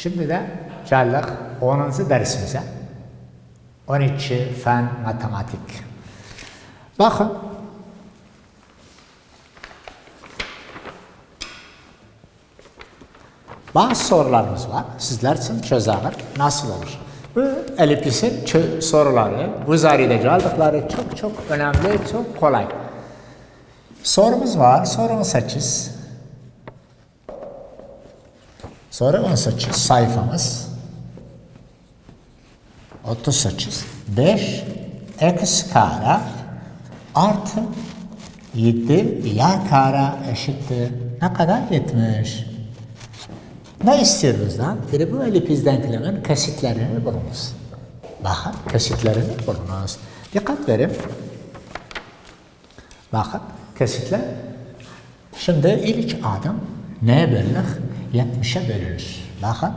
Şimdi de geldik 10. dersimize. 12 fen matematik. Bakın. Bazı sorularımız var. Sizler için çözelim. Nasıl olur? Bu elipsin soruları, bu zaride geldik çok önemli, çok kolay. Sorumuz var. Soru 18. Soru 18 sayfamız. 38. 5 x kare artı 7 y kare eşittir. Ne kadar? 70. Ne istiyor bizden? Biri bu elipiz denklemin kesitlerini bulunuz. Bakın kesitlerini bulunuz. Dikkat verin. Bakın kesitler. Şimdi ilk adım neye bölünür? 70'e bölünür. Bakın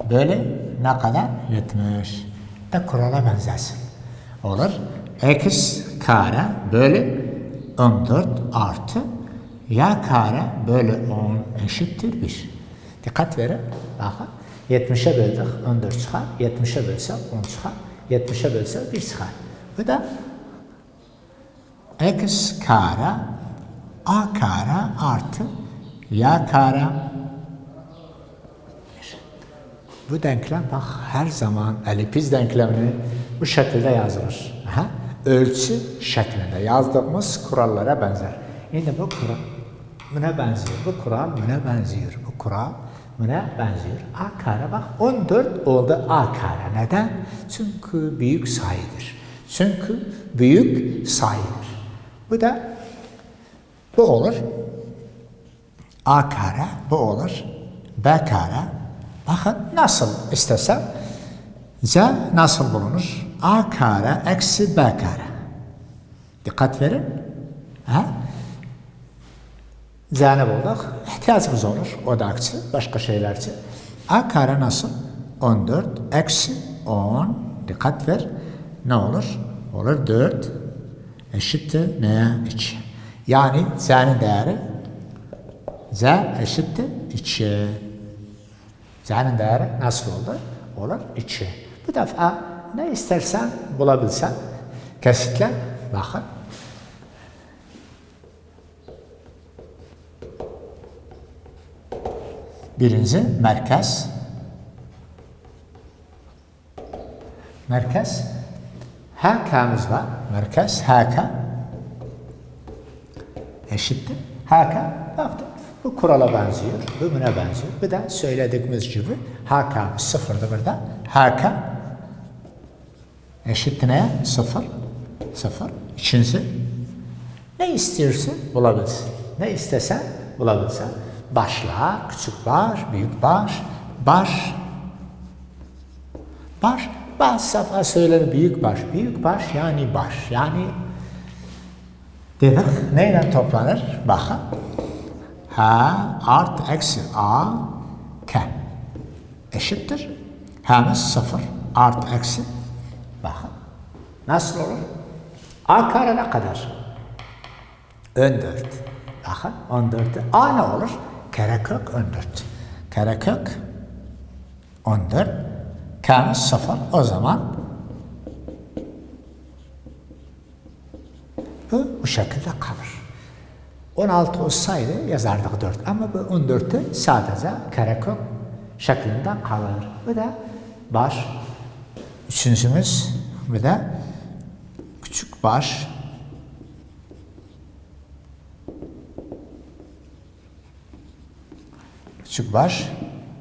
böyle ne kadar? 70. De kurala benzesin. Olur. X kare bölü 14 artı y kare bölü 10 eşittir 1. Dikkat verin. Bakın. 70'e böldük 14 çıkar. 70'e bölse 10 çıkar. 70'e bölse 1 çıkar. Bu da x kare a kare artı y kare. Bu denklem bak her zaman elipiz denklemini bu şekilde yazılır. Aha. Ölçü şeklinde yazdığımız kurallara benzer. Şimdi bu kural buna benziyor. Bu kural buna benziyor. Bu kural buna benziyor. A kare bak 14 oldu A kare. Neden? Çünkü büyük sayıdır. Çünkü büyük sayıdır. Bu da bu olur. A kare bu olur. B kare. Bakın nasıl istesem z nasıl bulunur? A kare eksi B kare. Dikkat verin. Ha? Z'ni bulduk. İhtiyacımız olur. O da aksi. Başka şeyler için. A kare nasıl? 14 eksi 10. Dikkat ver. Ne olur? Olur 4 eşittir neye? 2. Yani Z'nin değeri Z eşittir 2. Z'nin değeri nasıl oldu? Olur 2. Bu defa ne istersen bulabilsen kesitle bakın. Birinci merkez. Merkez. HK'mız var. Merkez HK eşittir. HK baktım. Bu kurala benziyor. Bu buna benziyor. Bir de söylediğimiz gibi HK sıfırdı burada. HK eşittir neye? Sıfır. Sıfır. İkincisi ne istiyorsun bulabilirsin. Ne istesen bulabilirsin. Başlar, küçük baş, büyük baş, baş. Baş, bazı sefer söylenir büyük baş. Büyük baş yani baş. Yani dedik neyle toplanır? Bakın. H artı eksi A K eşittir. H'miz 0 artı eksi. Bakın. Nasıl olur? A kare ne kadar? 14. Bakın 14'te A ne olur? Karekök 14. Karekök 14. K'miz 0. O zaman bu şekilde kalır. 16 olsaydı yazardık 4 ama bu 14'te sadece karekök şeklinde kalır. Bu da baş. Üçüncümüz bu da küçük baş. Küçük baş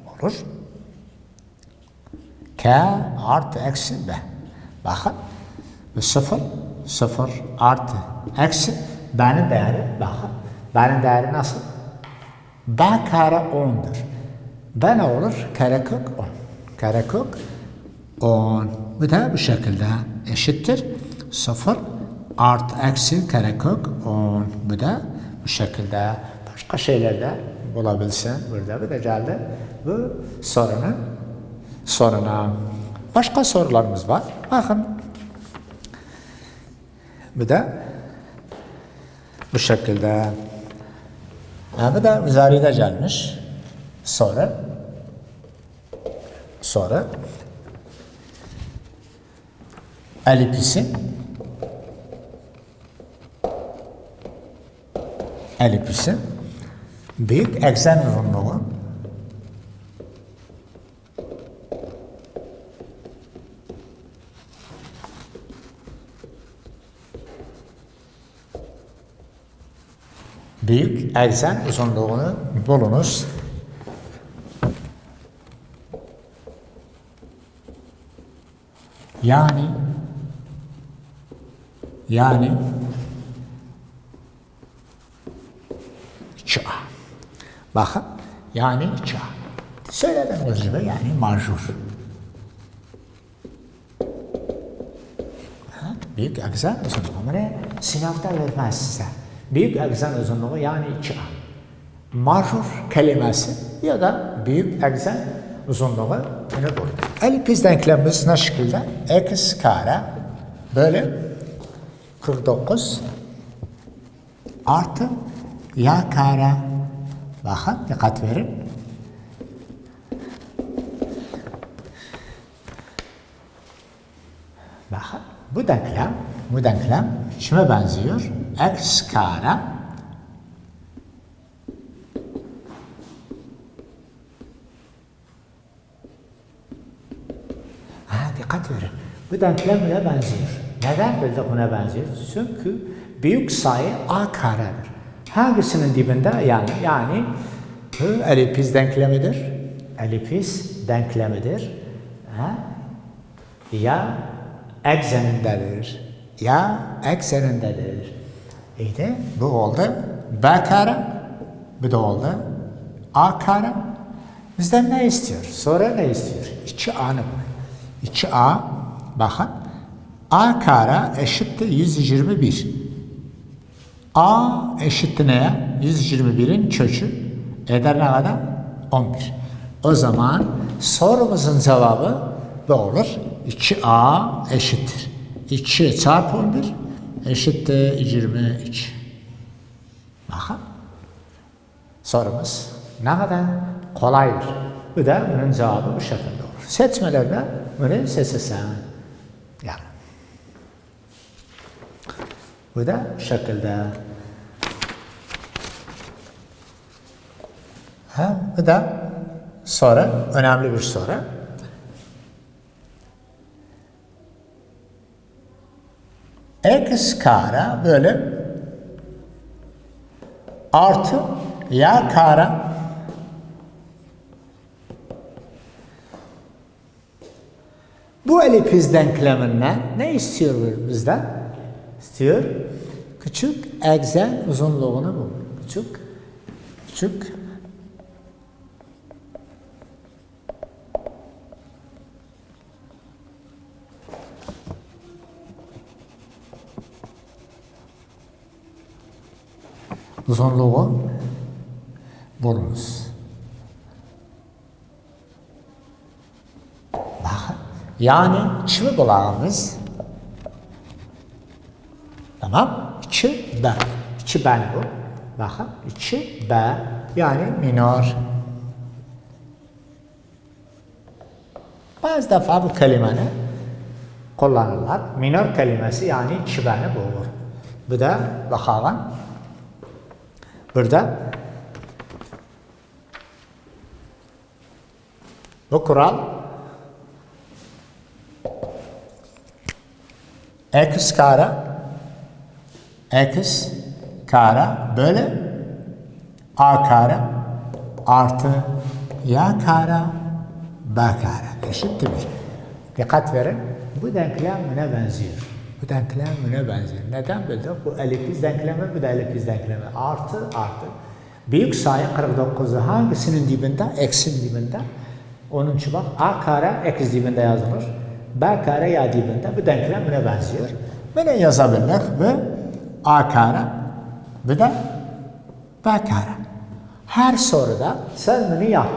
olur. K artı eksi B. Bakın bu 0 artı eksi B'nin değeri bakın. B'nin değeri nasıl? B kare 10'dur. B ne olur? Karekök 10. Karekök 10. Bu da bu şekilde eşittir. 0 artı eksi karekök 10. Bu da bu şekilde. Başka şeyler de bulabilsin. Burada bir de geldi. Bu soruna. Başka sorularımız var. Bakın. Bu da bu şekilde. Bu da üzerinde gelmiş soru. Sonra elipsi büyük eksen uzunluğu büyük eksen uzunluğunu bulunuz. Yani ça. Bakın yani ça. Söylediğimiz gibi yani majur. Büyük eksen uzunluğu. Bunu sınavda vermez size. Büyük eksen uzunluğu yani ça. Majur kelimesi ya da büyük eksen uzunluğu bunu bulur. Elipiz denklemimiz ne şekilde? X kare bölü 49 artı y kare. Bakın dikkat verin. Bakın bu denklem kime benziyor? X kare dikkat verin. Bu denklem buna benziyor. Neden böyle buna benziyor? Çünkü büyük sayı a karedir. Hangisinin dibinde? Yani elipiz denklemidir. Elipiz denklemidir. Ya eksenindedir. İşte bu oldu b kare. Bu da oldu a kare. Bizden ne istiyor? Sonra ne istiyor? 2a'nı bul. 2a bakın a kare eşittir 121. A eşittir neye? 121'in kökü eder ne kadar? 11. O zaman sorumuzun cevabı bu olur. 2a eşittir 2 çarpı 11 eşittir 23. Bakın sorumuz ne kadar kolaydır. Bu da bunun cevabı bu şekilde olur. Seçmelerde bunu seçersen. Yani. Bu da bu şekilde. Bu da soru, önemli bir soru. X kare bölü artı y kare bu elipiz denkleminden ne istiyor bizden? İstiyor küçük eksen uzunluğunu bul. Küçük uzunluğu bulunuz. Bakın. Yani kimi bulağımız? Tamam. 2b. 2b bu. Bakın. 2b. Yani minor. Bazı defa bu kelimeni kullanırlar. Minor kelimesi yani 2b'ni bulur. Bu da bakalım. Burada bu kural x kare bölü a kare artı y kare b kare eşittir 1. Dikkat verin. Bu denklem buna benziyor. Neden böyle? Bu elipiz denklemi, bu da elipiz denklemi. Artı. Büyük sayı 49'u hangisinin dibinde? X'in dibinde. Onun için bak a kare x dibinde yazılır. B kare y dibinde. Bu denklem buna benziyor. Bunu yazabilirler. Bu a kare, bu da b kare. Her soruda sen bunu yap.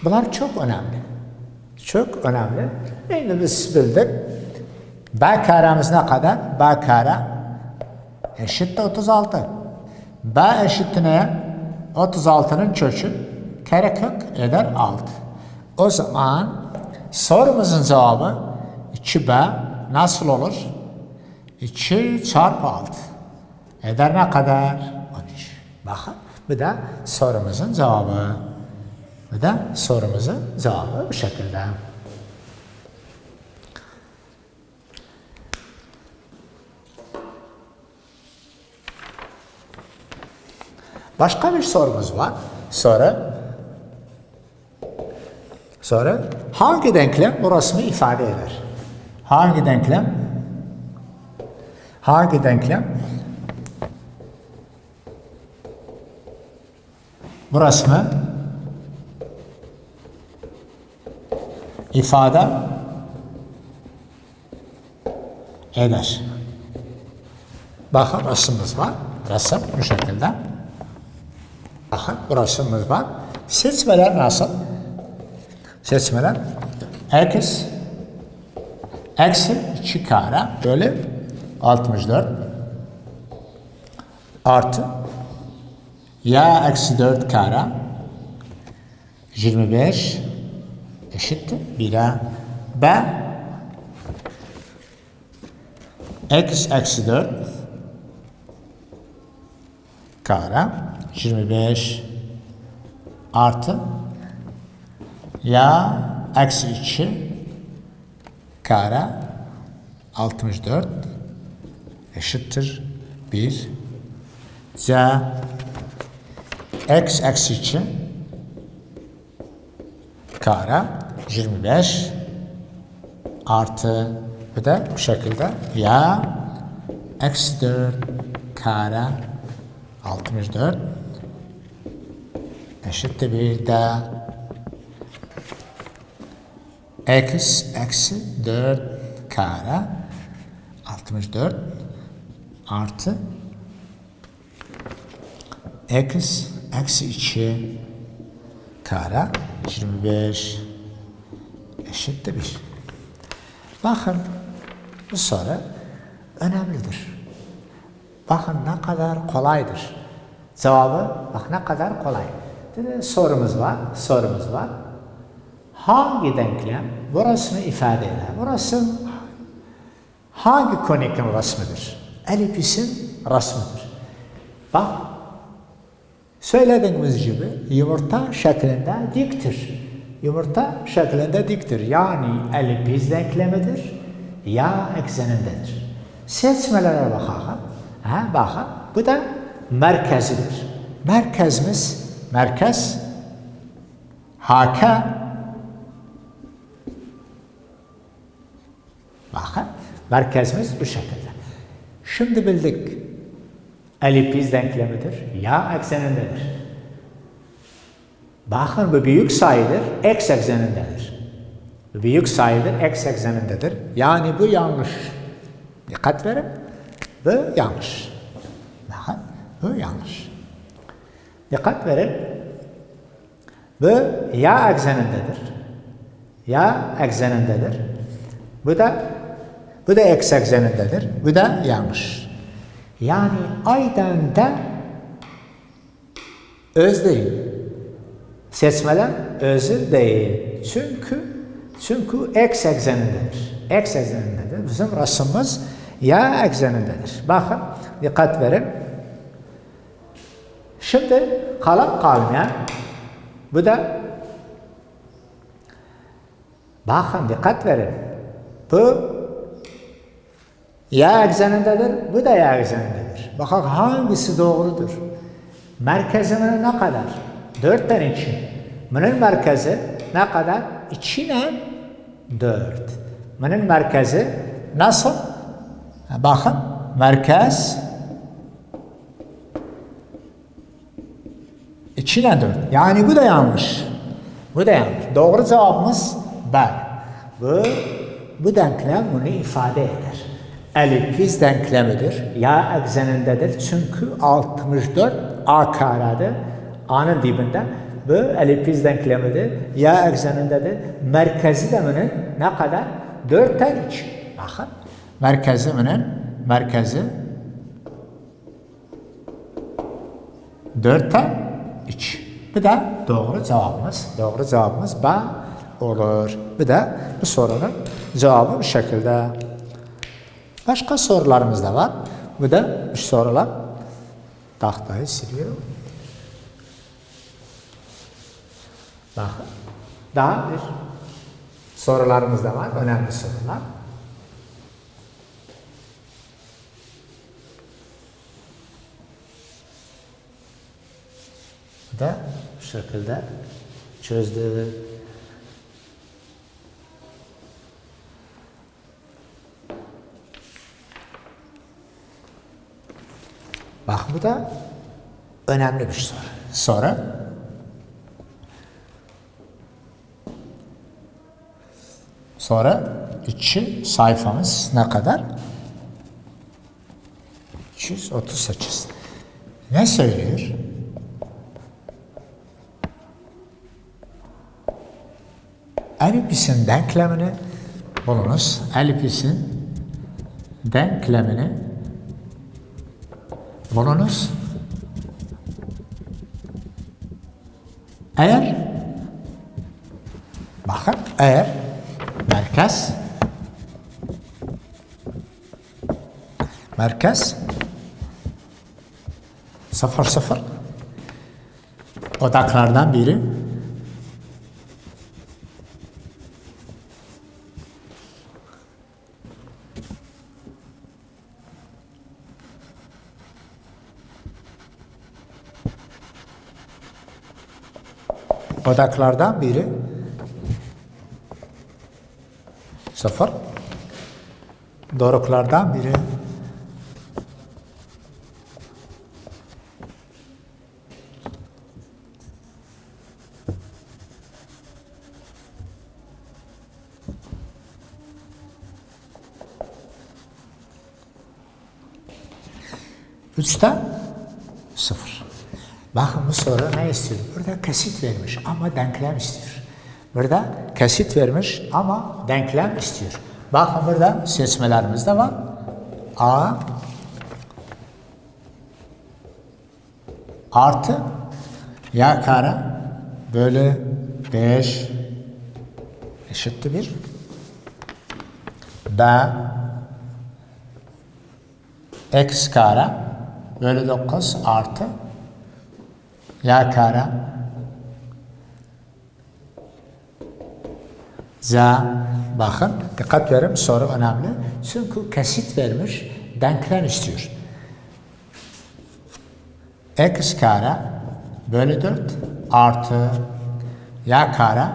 Bunlar çok önemli. Şimdi biz bildik. B karemiz ne kadar? B kare eşittir 36. B eşittir neye? 36'nın kökü kare kök eder 6. O zaman sorumuzun cevabı 2B nasıl olur? 2 çarpı 6 eder ne kadar? 13. Bakın bu da sorumuzun cevabı. Bu da sorumuzun cevabı bu şekilde. Başka bir sorumuz var. Soru hangi denklem bu resmi ifade eder? Hangi denklem bu resmi ifade eder? Bakın resimimiz var. Resim bu şekilde. Bakın bu resimimiz var. Seçmeler nasıl? Seçmeler eksi 2 kare bölü 64 artı ya eksi 4 kare 25 eşittir 1'e b eksi 4 kare 25 artı ya eksi 2 kare 64 eşittir 1 c eksi 2 kare 25 artı bu da bu şekilde ya eksi 4 kare 64 eşittir 1 de eksi 4 kare 64 artı eksi 2 kare 25 eşittir 1. Bakın bu soru önemlidir. Bakın ne kadar kolaydır. Cevabı bak ne kadar kolay. Sorumuz var. Hangi denklem bu resmi ifade eder? Bu resim hangi konikin resmidir? Elipsin resmidir. Bak söylediğimiz gibi yumurta şeklinde diktir. Yumurta şeklinde diktir. Yani elipis denklemidir. Ya eksenindedir. Seçmelere bakalım. Bakın bu da merkezidir. Merkez HK. Bakın merkezimiz bu şekilde. Şimdi bildik. Elipis denklemidir. Ya eksenindedir. Bakın bu büyük sayıdır. X eksenindedir. Bu büyük sayıdır. X eksenindedir. Yani bu yanlış. Dikkat verin. Bu yanlış. Bakın bu yanlış. Dikkat verin. Bu ya eksenindedir. Ya eksenindedir. Bu da x eksenindedir. Bu da yanlış. Yani aynen de öz değil. Seçmeler özü değil. Çünkü x eksenindedir. X eksenindedir. Bizim resimimiz ya eksenindedir. Bakın dikkat verin. Şimdi kalmayan bu da bakın dikkat verin. Bu ya eksenindedir, bu da ya eksenindedir. Bakın hangisi doğrudur? Merkezinin ne kadar? 4'ten 2. Bunun merkezi ne kadar? 2 ile 4. Bunun merkezi nasıl? Bakın merkez 2 ile 4. Yani bu da yanlış. Bu da yanlış. Doğru cevabımız B. Bu denklem bunu ifade eder. Elipis denklemidir. Ya eksenindedir. Çünkü 64 A karedir. A'nın dibinde. Bu elipis denklemidir. Ya eksenindedir. Merkezi de bunun ne kadar? 4'ten 2. Bakın. Merkezi 4'ten 3. Bu da doğru cevabımız. Doğru cevabımız B. olur. Bir de bu sorunun cevabı bu şekilde. Başka sorularımız da var. Bu da bu sorular tahtayı siliyor. Bakın. Daha bir sorularımız da var. Önemli sorular. Bu da bu şekilde çözdü. Bak bu da önemli bir soru. Sonra içi sayfamız ne kadar? 238. Ne söylüyor? Elipsin denklemini bulunuz. Elipsin denklemini bulunuz. Eğer merkez 0,0 odaklardan biri sıfır, doruklardan biri üçten sıfır. Bakın bu soru ne istiyor? Burada kesit vermiş ama denklem istiyor. Burada kesit vermiş ama denklem istiyor. Bakın burada seçmelerimiz de var. A artı y kare bölü 5 eşittir 1. B x kare bölü 9 artı y kare z. Bakın dikkat verin, soru önemli. Çünkü kesit vermiş, denklem istiyor. X kare bölü 4 artı y kare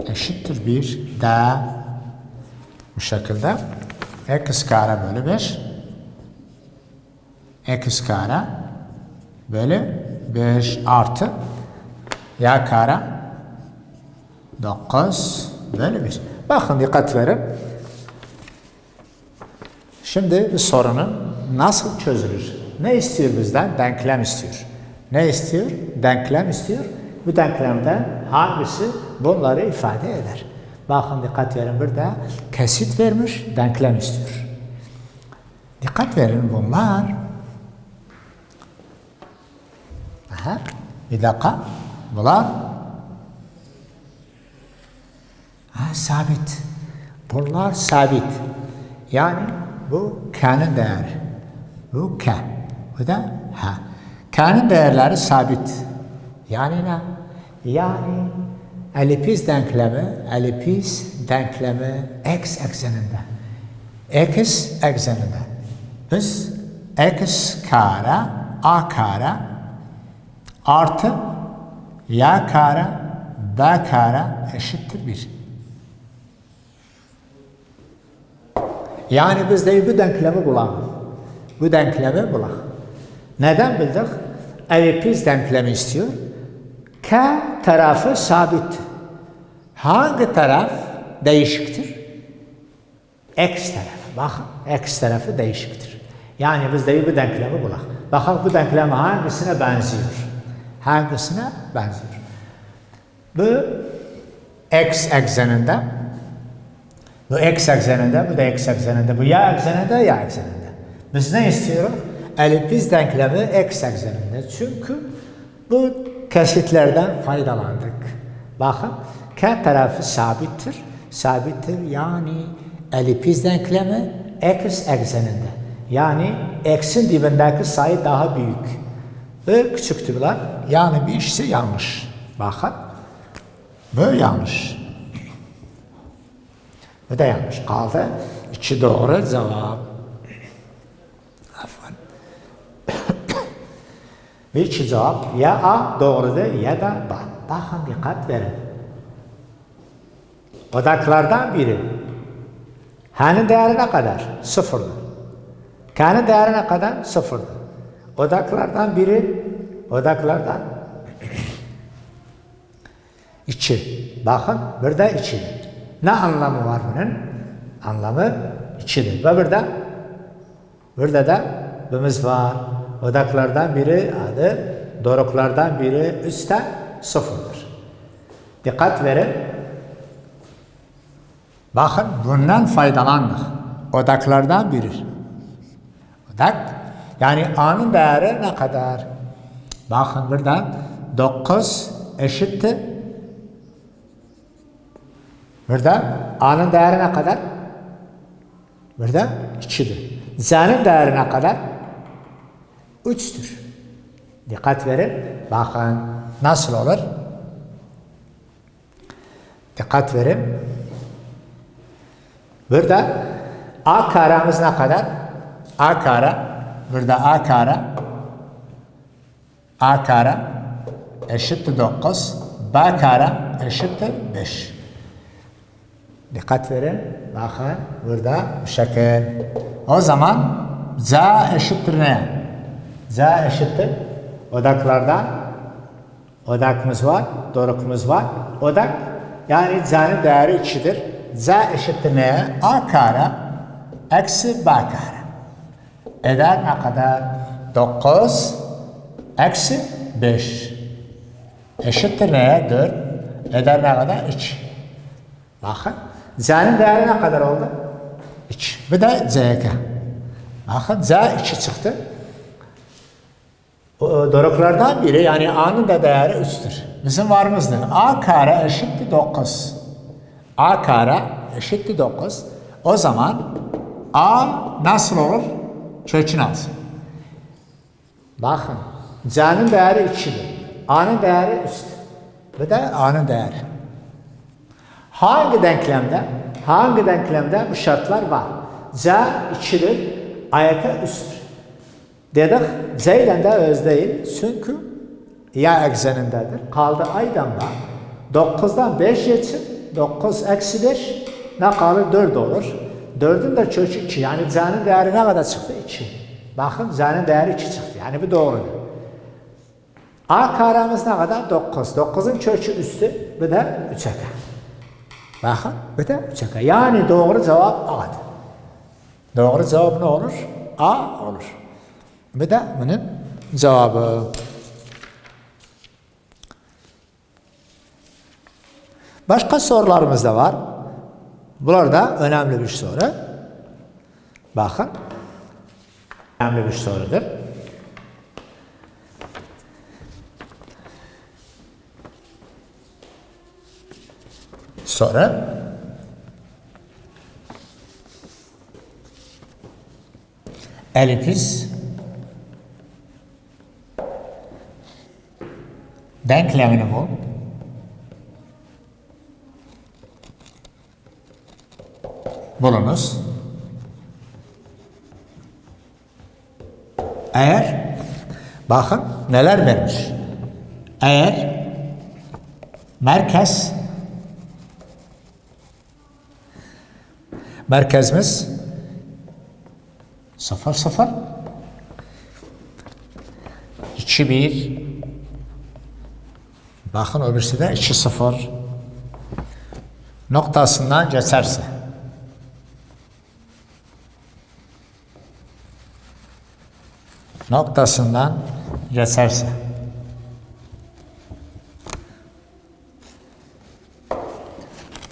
eşittir 1 d. Bu şekilde x kare bölü 5 x kare bölü 5 artı y kare 9 bölü 1. Bakın dikkat verin. Şimdi bu sorunun nasıl çözülür? Ne istiyor bizden? Denklem istiyor. Ne istiyor? Denklem istiyor. Bu denklemden hangisi bunları ifade eder? Bakın dikkat verin, burada kesit vermiş, denklem istiyor. Dikkat verin, bunlar bir dakika, bunlar sabit. Bunlar sabit. Yani bu k'nın değeri. Bu k. Bu da h. K'nın değerleri sabit. Yani ne? Yani elipiz denklemi x ekseninde. X ekseninde. Biz x kare a kare artı y kare b kare eşittir 1. Yani biz de bu denklemi bulalım. Bu denklemi bulalım. Neden bildik? Elipiz denklemi istiyor. K tarafı sabit. Hangi taraf değişiktir? X tarafı. Bakın, X tarafı değişiktir. Yani biz de bu denklemi bulalım. Bakın bu denklem hangisine benziyor? Hangisine benziyor? Bu X ekseninde, bu X ekseninde, bu da X ekseninde, bu Y ekseninde, Y ekseninde. Biz ne istiyoruz? Elipiz denklemi X ekseninde. Çünkü bu kesitlerden faydalandık. Bakın K tarafı sabittir. Sabittir yani elipiz denklemi x ekseninde. Yani x'in dibindeki sayı daha büyük. Ve küçüktürler. Yani bir işse yanlış. Bakın. Bu yanlış. Bu da yanlış. Kaldı. 2 doğru cevap. Afan. Bir iki cevap ya A doğrudur ya da B. Bakın dikkat verin. Odaklardan biri H'nin değeri ne kadar? Sıfırdır. K'nin değeri ne kadar? Sıfırdır. Odaklardan biri odaklardan 2. Bakın burada 2. Ne anlamı var bunun? Anlamı 2'dir. Ve burada da bimiz var. Odaklardan biri adı, doruklardan biri üstte 0'dır. Dikkat verin. Bakın bundan faydalandık. Odaklardan biri. Odak yani A'nın değeri ne kadar? Bakın burada 9 eşittir. Burada A'nın değeri ne kadar? Burada 2'dir. Z'nin değeri ne kadar? 3'tür. Dikkat verin. Bakın nasıl olur? Dikkat verin. Burada A karamız ne kadar? A kara. Burada A kara eşittir 9. B kara eşittir 5. Dikkat verin. Bakın burada bu şekil. O zaman Z eşittir ne? Z eşittir. Odaklardan odakımız var, dorukumuz var. Odak yani Z'nin değeri 2'dir. Z eşittir neye? A kare eksi B kare. Eder ne kadar? 9 eksi 5. Eşittir neye? 4. Eder ne kadar? 2. Bakın. Z'nin değeri ne kadar oldu? 2. Bir de Z'ye. Bakın Z 2 çıktı. Doruklardan biri yani A'nın da değeri 3'tür. Bizim varımızdır. A kare eşittir 9. A kare eşittir 9. O zaman A nasıl olur? Kökünü alsın. Bakın. C'nin değeri 2'dir. A'nın değeri 3'tür. Bu da A'nın değeri. Hangi denklemde bu şartlar var? C 2'dir. A'ya 3'tür. Dedik C ile de öz değil. Çünkü ya eksenindedir. Kaldı aydan da 9'dan 5 geçsin. 9 eksi 5 ne kalır? 4 olur. 4'ün de kökü 2. Yani C'nin değeri ne kadar çıktı? 2. Bakın C'nin değeri 2 çıktı. Yani bu doğrudur. A karemiz ne kadar? 9. 9'un kökü üstü. Bu da 3'e. Bakın bu da 3'e. Yani doğru cevap A'dır. Doğru cevap ne olur? A olur. Bu da bunun cevabı. Başka sorularımız da var. Bunlar da önemli bir soru. Bakın. Önemli bir sorudur. Soru. Elipiz denklemini bul. Bulunuz. Eğer bakın neler vermiş. Eğer merkezimiz 0 0 2 1 bakın öbürsü de 2 0 noktasından geçerse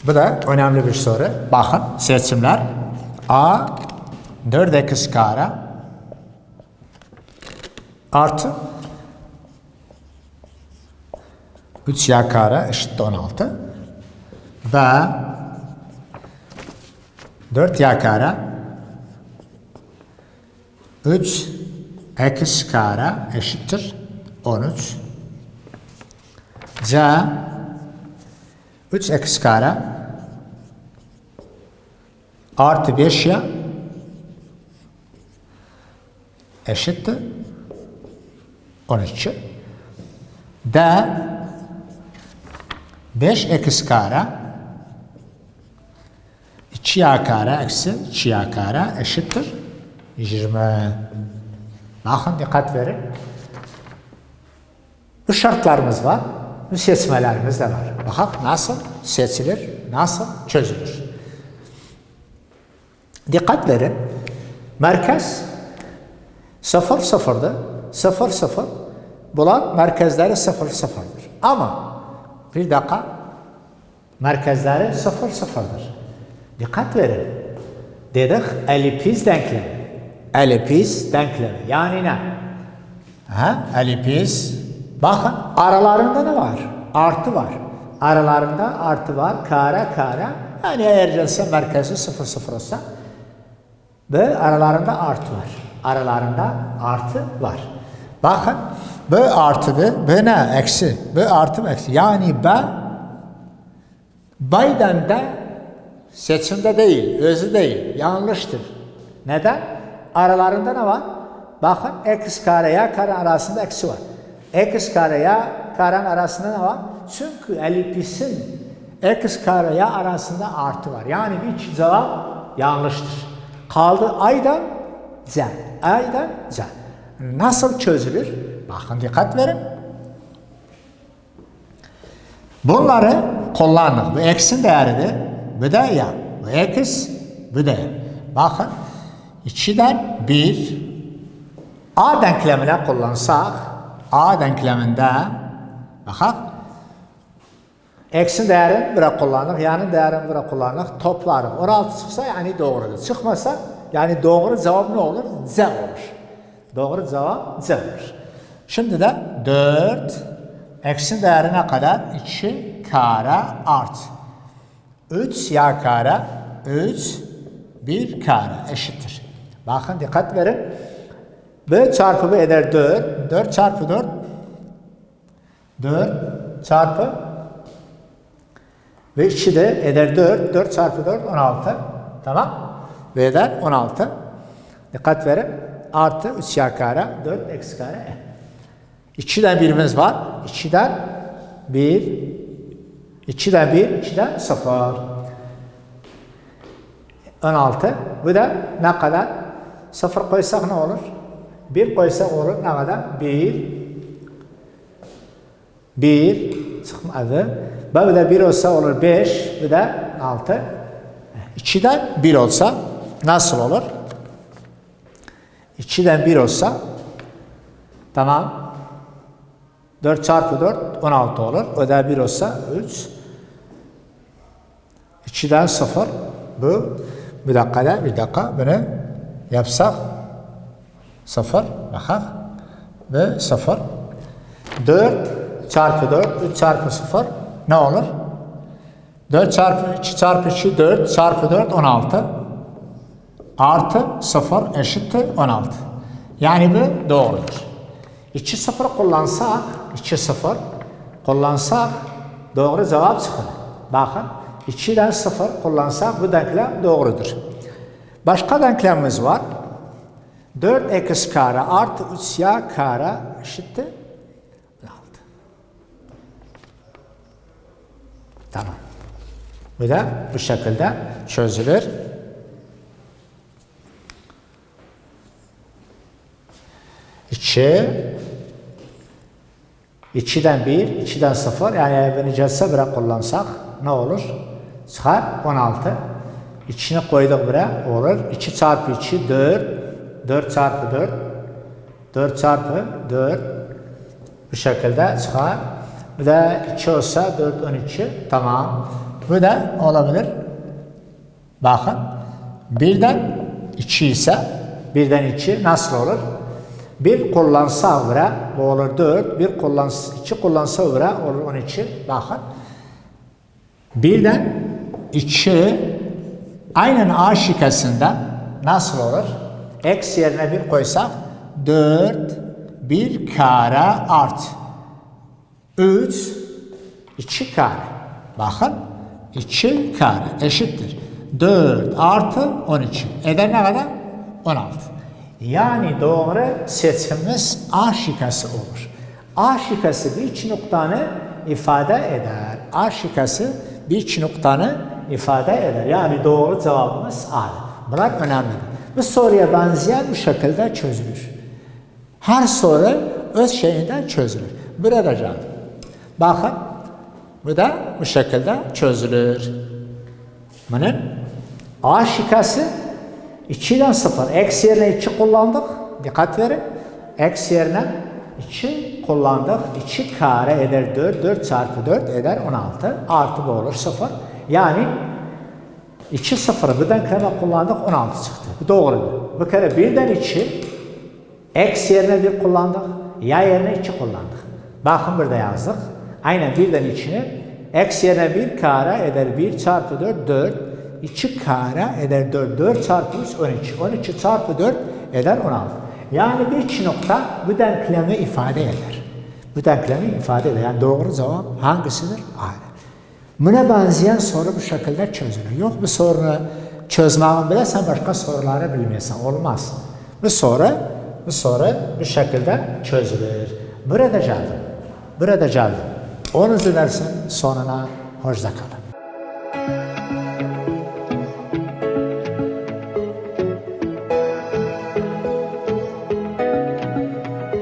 bu da önemli bir soru. Bakın seçimler A 4x kare artı 3y kare eşittir 16. Ve 4y kare 3x kare eşittir 13. C 3x kare artı 5y eşittir 13. D 5x kare 2y kare eksi 2y kare eşittir 20. Bakın dikkat verin. Bu şartlarımız var. Bu seçmelerimiz de var. Bakın nasıl seçilir, nasıl çözülür. Dikkat verin. Merkez 0 0'dır. 0 0. Bunlar merkezleri 0 0'dır. Ama bir dakika merkezleri 0 0'dır. Dikkat verin. Dedik elipiz denklemi. Elipiz denklemi. Yani ne? Elipiz. Bakın aralarında ne var? Artı var. Aralarında artı var. Kare kare. Yani eğer gelse merkezi 0 0 olsa ve aralarında artı var. Aralarında artı var. Bakın B artıdır. B ne? Eksi. B artı eksi. Yani B'den de seçimde değil. Özü değil. Yanlıştır. Neden? Aralarında ne var? Bakın x kare y kare arasında eksi var. X kare y karenin arasında ne var? Çünkü elipisin x kare y arasında artı var. Yani bir cevap yanlıştır. Kaldı A'dan Z. A'dan Z. Nasıl çözülür? Bakın dikkat verin. Bunları kullandık. Bu x'in değeridir. Bu da y. Bu x, bu da y. Bakın 2'den 1 A denklemine kullansak A denkleminde bakın x'in değerini bire kullandık, y'nin değerini bire kullandık, toplarız. 16 çıksa yani doğrudur. Çıkmasa yani doğru cevap ne olur? Z olur. Doğru cevap Z olur. Şimdi de 4 x'in değerine kadar 2 kare art 3 y kare 3 1 kare eşittir. Bakın dikkat verin. B çarpı B eder 4. 4 çarpı 4 4 çarpı ve 2 de eder 4. 4 çarpı 4 16. Tamam. B eder 16. Dikkat verin. Artı 3 y kare 4 x kare e. 2'den birimiz var. 2'den 1 2'den 1 2'den 0 16. Bu da ne kadar? 0 koysak ne olur? 1 koysak olur ne kadar? 1 çıkmadı. Bu da 1 olsa olur 5. Bu da 6. 2'den 1 olsa nasıl olur? 2'den 1 olsa tamam. 4 çarpı 4 16 olur. O da 1 olsa 3. 2'den 0 bu. Bir dakika bunu yapsak 0 bakak ve 0 4 çarpı 4 3 çarpı 0 ne olur? 4 çarpı 2 çarpı 2 4 çarpı 4 16 artı 0 eşittir 16. Yani bu doğrudur. 2 0 kullansak 2 0 kullansak doğru cevap çıkar. Bakın 2'den 0 kullansak bu denklem doğrudur. Başka denklemimiz var. 4x kare artı 3y kare eşittir 6. Tamam. Bu da bu şekilde çözülür. İki 2'den 1, 2'den 0 yani beni celse bire kullansak ne olur? Çıkar 16. İçine koyduk bire olur. 2 çarpı 2 4. 4 çarpı 4. 4 çarpı 4. Bu şekilde çıkar. Bu da 2 olsa 4 12. Tamam. Bu da olabilir. Bakın. 1'den 2 ise 1'den 2 nasıl olur? Bir kullansa vura olur 4. Bir kullansa, 2 kullansa vura olur 12. Bakın. Birden 2 aynen A şikasında nasıl olur? X yerine 1 koysak 4 1 kare art 3 2 kare. Bakın 2 kare eşittir. 4 artı 12. Eder ne kadar? 16. Yani doğru seçimimiz A şikası olur. A şikası bir iki noktanı ifade eder. A şikası bir iki noktanı ifade eder. Yani doğru cevabımız A. Bunlar önemlidir. Bu soruya benzeyen bu şekilde çözülür. Her soru öz şeyinden çözülür. Burada canım. Bakın. Bu da bu şekilde çözülür. Bunun A şikası 2'den 0. X yerine 2 kullandık. Dikkat verin. X yerine 2 kullandık. 2 kare eder 4. 4 çarpı 4 eder 16. Artı bu olur 0. Yani 2 0'ı birden kere kullandık 16 çıktı. Bu doğru. Bu kere birden 2 X yerine 1 kullandık. Y yerine 2 kullandık. Bakın burada yazdık. Aynen birden 2'ni X yerine 1 kare eder 1 çarpı 4 4. 2 kare eder 4. 4 çarpı 3 12. 12 çarpı 4 eder 16. Yani bir iki nokta bu denklemi ifade eder. Bu denklemi ifade eder. Yani doğru cevap hangisidir? Aynen. Buna benzeyen soru bu şekilde çözülür. Yok bu sorunu çözmeyi bilirsen başka soruları bilmiyorsan olmaz. Bu soru bu şekilde çözülür. Burada geldim. 10. dersin sonuna hoşça kalın.